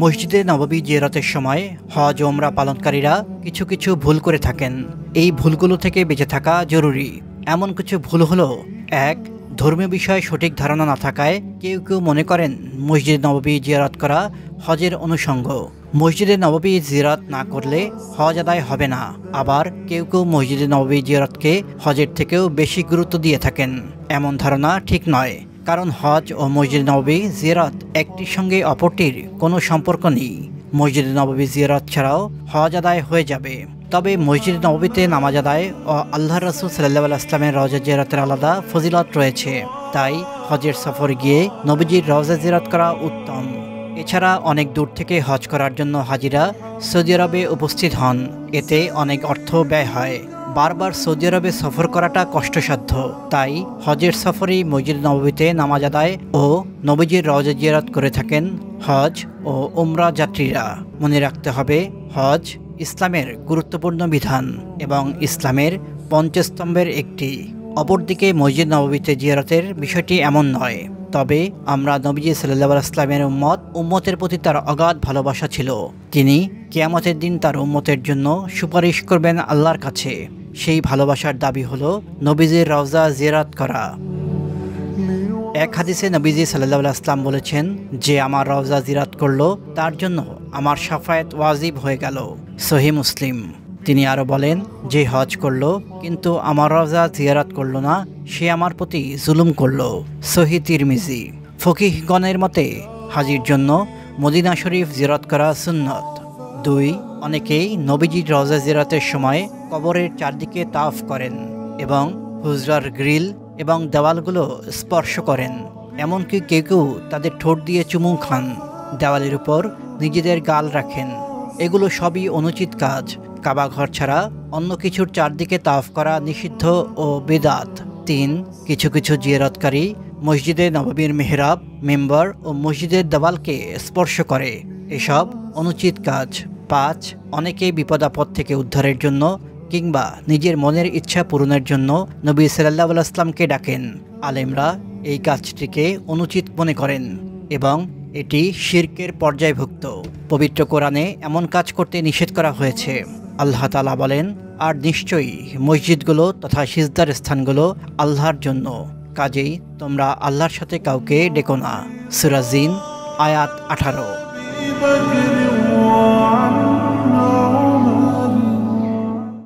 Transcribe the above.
মসজিদে নববী জিয়ারতের সময় হজ ও ওমরা পালনকারীরা কিছু কিছু ভুল করে থাকেন। এই ভুলগুলো থেকে বেঁচে থাকা জরুরি। এমন কিছু ভুল হলো: ১. ধর্মীয় বিষয়ে সঠিক ধারণা না থাকায় কেউ কেউ মনে করেন মসজিদে নববী জিয়ারত করা হজের অনুষঙ্গ। মসজিদে নববী জিয়ারত না করলে হজ আদায় হবে না। আবার কেউ কেউ মসজিদে নববী জিয়ারতকে হজের থেকেও বেশি গুরুত্ব দিয়ে থাকেন। এমন ধারণা ঠিক নয়, কারণ হজ ও মসজিদ নববী জিয়ারত একটির সঙ্গে অপরটির কোনো সম্পর্ক নেই। মসজিদ নববী জিয়ারত ছাড়াও হজ আদায় হয়ে যাবে, তবে মসজিদ নববীতে নামাজ আদায় ও আল্লাহ রাসূল সাল্লাল্লাহু আলাইহি ওয়াসাল্লামের রওজা জিয়ারতের আলাদা ফজিলত রয়েছে। তাই হজের সফর গিয়ে নবীজির রওজা জিয়ারত করা উত্তম। এছাড়া অনেক দূর থেকে হজ করার জন্য হাজিরা সৌদি আরবে উপস্থিত হন। এতে অনেক অর্থ ব্যয় হয়। বারবার সৌদি আরবে সফর করাটা কষ্টসাধ্য। তাই হজের সফরেই মসজিদ নববীতে নামাজ আদায় ও নবীজির রওজা জিয়ারত করে থাকেন হজ ও উমরা যাত্রীরা। মনে রাখতে হবে, হজ ইসলামের গুরুত্বপূর্ণ বিধান এবং ইসলামের পঞ্চস্তম্ভের একটি। অপরদিকে মসজিদ নববীতে জিয়ারতের বিষয়টি এমন নয়। তবে আমরা নবীজি সাল্লাল্লাহু আলাইহি ওয়াসাল্লামের উম্মতের প্রতি তার অগাধ ভালোবাসা ছিল। তিনি কিয়ামতের দিন তার উম্মতের জন্য সুপারিশ করবেন আল্লাহর কাছে। সেই ভালোবাসার দাবি হলো নবীজির রওজা জিয়ারত করা। এক হাদিসে নবীজি সাল্লাল্লাহু আলাইহি ওয়াসাল্লাম বলেছেন, যে আমার রওজা জিয়ারত করলো তার জন্য আমার শাফায়াত ওয়াজিব হয়ে গেল। সহিহ মুসলিম। তিনি আরও বলেন, যে হজ করলো কিন্তু আমার রওজা জিয়ারত করলো না, সে আমার প্রতি জুলুম করলো। সহিহ তিরমিজি। ফকিহগণের মতে হাজির জন্য মদিনা শরীফ জিয়ারত করা সুন্নত। ২. অনেকেই নবীজির রওজা জিয়ারতের সময় কবরের চারদিকে তাওয়াফ করেন এবং হুজরার গ্রিল এবং দেওয়ালগুলো স্পর্শ করেন। এমনকি কেউ কেউ তাদের ঠোঁট দিয়ে চুমু খান, দেওয়ালের উপর নিজেদের গাল রাখেন। এগুলো সবই অনুচিত কাজ। কাবা ঘর ছাড়া অন্য কিছুর চারদিকে তাওয়াফ করা নিষিদ্ধ ও বিদআত। ৩. কিছু কিছু জিয়ারতকারী মসজিদে নববীর মেহরাব, মেম্বার ও মসজিদের দেওয়ালকে স্পর্শ করে। এসব অনুচিত কাজ। ৫. অনেকে বিপদ আপদ থেকে উদ্ধারের জন্য কিংবা নিজের মনের ইচ্ছা পূরণের জন্য নবী সাল্লাল্লাহু আলাইহি ওয়াসাল্লামকে ডাকেন। আলেমরা এই কাজটিকে অনুচিত মনে করেন এবং এটি শিরকের পর্যায়ভুক্ত। পবিত্র কোরআনে এমন কাজ করতে নিষেধ করা হয়েছে। আল্লাহ তাআলা বলেন, আর নিশ্চয়ই মসজিদগুলো তথা সিজদার স্থানগুলো আল্লাহর জন্য, কাজেই তোমরা আল্লাহর সাথে কাউকে ডেকো না। সূরা জিন আয়াত 18।